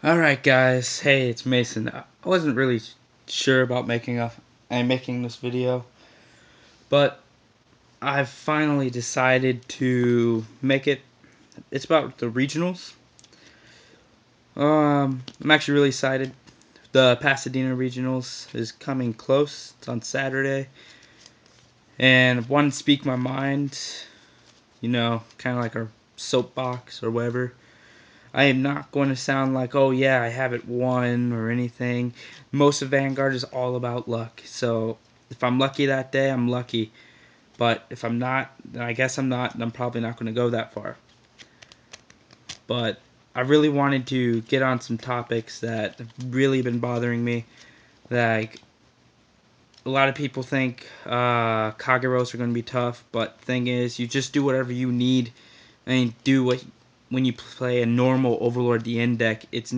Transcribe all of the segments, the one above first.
Alright guys, hey, it's Mason. I wasn't really sure about making this video, but I've finally decided to make it. It's about the regionals. I'm actually really excited. The Pasadena regionals is coming close. It's on Saturday, and I wanted to speak my mind, kind of like a soapbox or whatever. I am not going to sound like, oh yeah, I haven't won or anything. Most of Vanguard is all about luck. So if I'm lucky that day, I'm lucky. But if I'm not, then I guess I'm not, and I'm probably not going to go that far. But I really wanted to get on some topics that have really been bothering me. Like, a lot of people think Kageros are going to be tough, but thing is, you just do whatever you need. I mean, do what when you play a normal Overlord DN deck. It's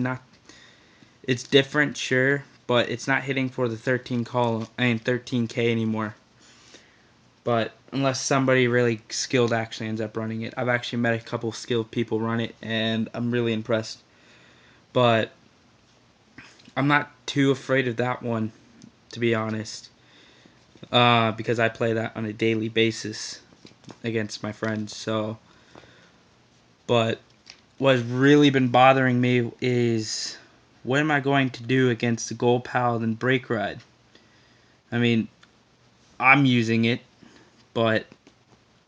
different, sure, but it's not hitting for the 13K anymore. But unless somebody really skilled actually ends up running it. I've actually met a couple skilled people run it, and I'm really impressed. But I'm not too afraid of that one, to be honest, because I play that on a daily basis against my friends. But what's really been bothering me is what am I going to do against the Gold Paladin Break Ride? I mean, I'm using it, but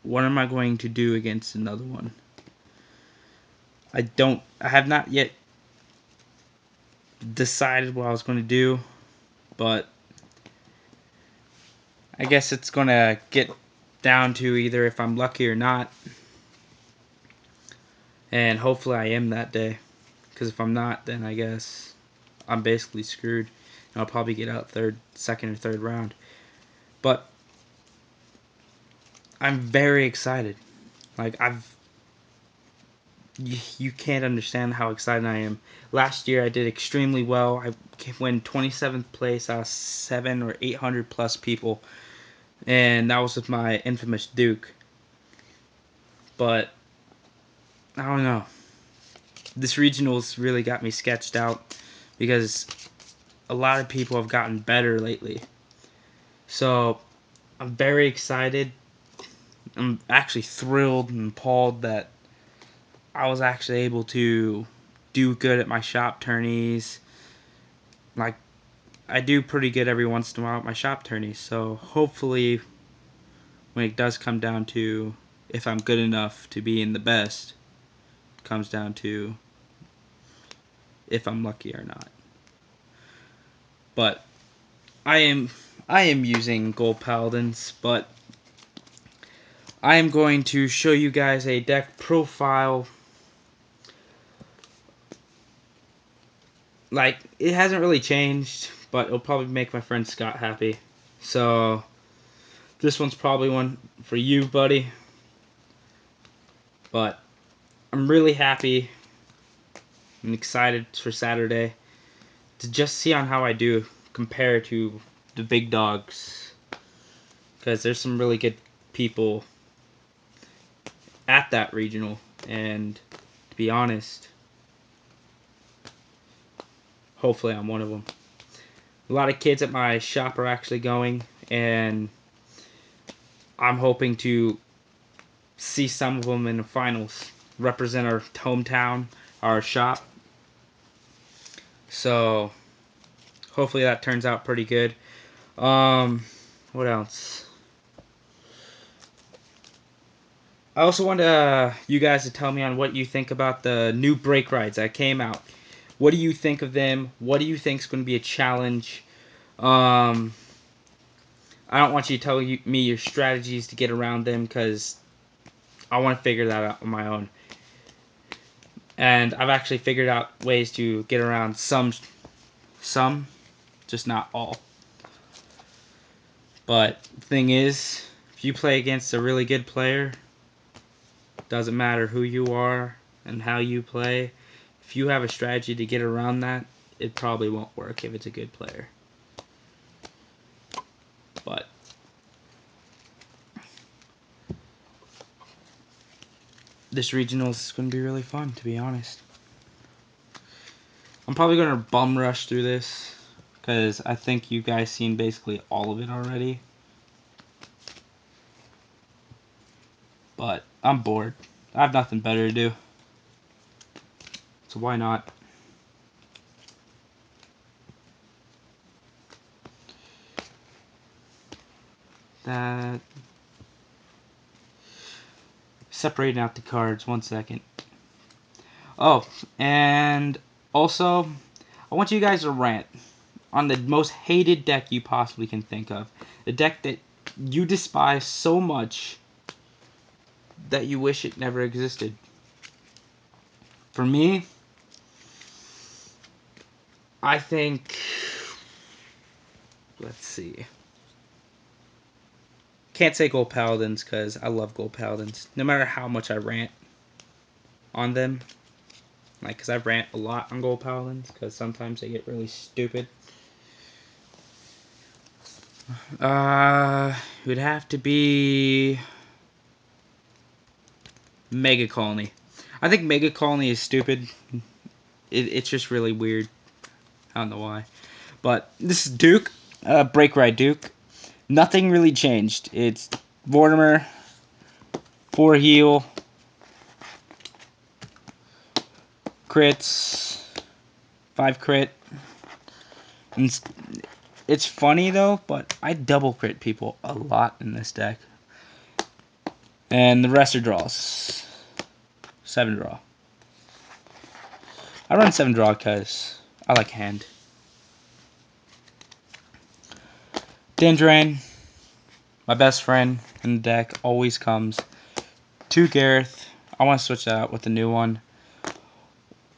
what am I going to do against another one? I have not yet decided what I was going to do, but I guess it's going to get down to either if I'm lucky or not, and hopefully I am that day, because if I'm not, then I guess I'm basically screwed, and I'll probably get out second or third round. But I'm very excited. Like, you can't understand how excited I am. Last year I did extremely well. I won 27th place out of 7 or 800 plus people, and that was with my infamous Duke. But I don't know. This regionals really got me sketched out because a lot of people have gotten better lately. So I'm very excited. I'm actually thrilled and appalled that I was actually able to do good at my shop tourneys. Like, I do pretty good every once in a while at my shop tourneys, so hopefully when it does come down to if I'm good enough to be in the best, it comes down to if I'm lucky or not. But I am using Gold Paladins, but I am going to show you guys a deck profile. Like, it hasn't really changed, but it'll probably make my friend Scott happy. So this one's probably one for you, buddy. But I'm really happy and excited for Saturday to just see on how I do compared to the big dogs, because there's some really good people at that regional, and to be honest, hopefully I'm one of them. A lot of kids at my shop are actually going, and I'm hoping to see some of them in the finals, represent our hometown, our shop. So hopefully that turns out pretty good. What else? I also want you guys to tell me on what you think about the new brake rides that came out. What do you think of them? What do you think is going to be a challenge? I don't want you to tell me your strategies to get around them, because I want to figure that out on my own. And I've actually figured out ways to get around some, just not all. But the thing is, if you play against a really good player, doesn't matter who you are and how you play, if you have a strategy to get around that, it probably won't work if it's a good player. But this regional is going to be really fun, to be honest. I'm probably gonna bum rush through this because I think you guys seen basically all of it already. But I'm bored. I have nothing better to do. So why not? That. Separating out the cards. 1 second. Oh, and also, I want you guys to rant on the most hated deck you possibly can think of. The deck that you despise so much that you wish it never existed. For me, I think, let's see. Can't say Gold Paladins because I love Gold Paladins. No matter how much I rant on them. Like, because I rant a lot on Gold Paladins because sometimes they get really stupid. It would have to be Mega Colony. I think Mega Colony is stupid. It's just really weird. I don't know why. But this is Duke. Break Ride Duke. Nothing really changed. It's Vortimer, 4 heal, crits, 5 crit. And it's funny though, but I double crit people a lot in this deck. And the rest are draws. 7 draw. I run 7 draw because I like hand. Dendrain, my best friend in the deck, always comes. 2 Gareth. I want to switch that out with the new one.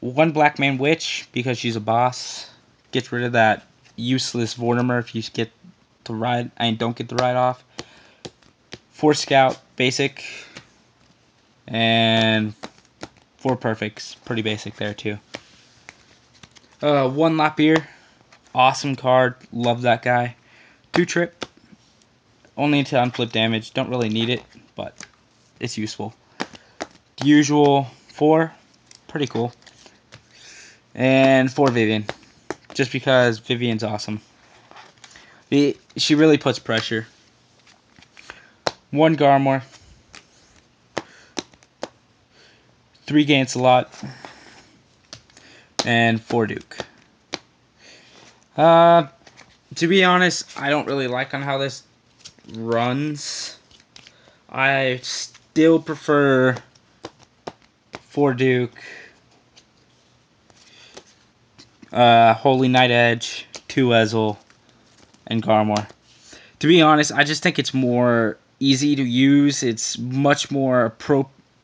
1 Black Man Witch because she's a boss. Gets rid of that useless Vortimer if you get the ride. Don't get the ride off. 4 Scout basic. And 4 Perfects. Pretty basic there too. 1 Lapierre. Awesome card. Love that guy. 2 Trip. Only to unflip damage. Don't really need it, but it's useful. The usual 4. Pretty cool. And 4 Vivian. Just because Vivian's awesome. She really puts pressure. 1 Garmor. 3 Gancelot. And 4 Duke. To be honest, I don't really like on how this runs. I still prefer 4 Duke. Holy Night Edge, 2 Ezel, and Garmor. To be honest, I just think it's more easy to use. It's much more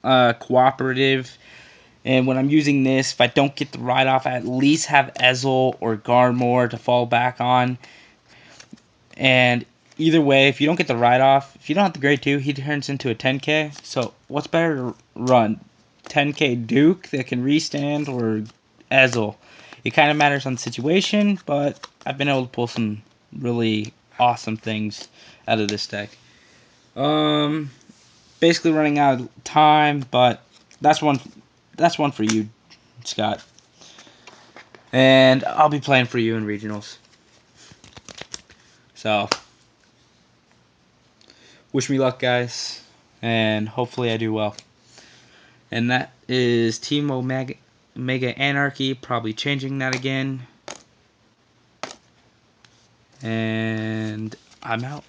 cooperative. And when I'm using this, if I don't get the ride off, I at least have Ezel or Garmor to fall back on. And either way, if you don't get the ride off, if you don't have the grade 2, he turns into a 10k. So what's better to run? 10k Duke that can restand or Ezel? It kind of matters on the situation, but I've been able to pull some really awesome things out of this deck. Basically running out of time, but that's one for you, Scott. And I'll be playing for you in regionals. So, wish me luck, guys, and hopefully I do well. And that is Team Omega Anarchy, probably changing that again. And I'm out.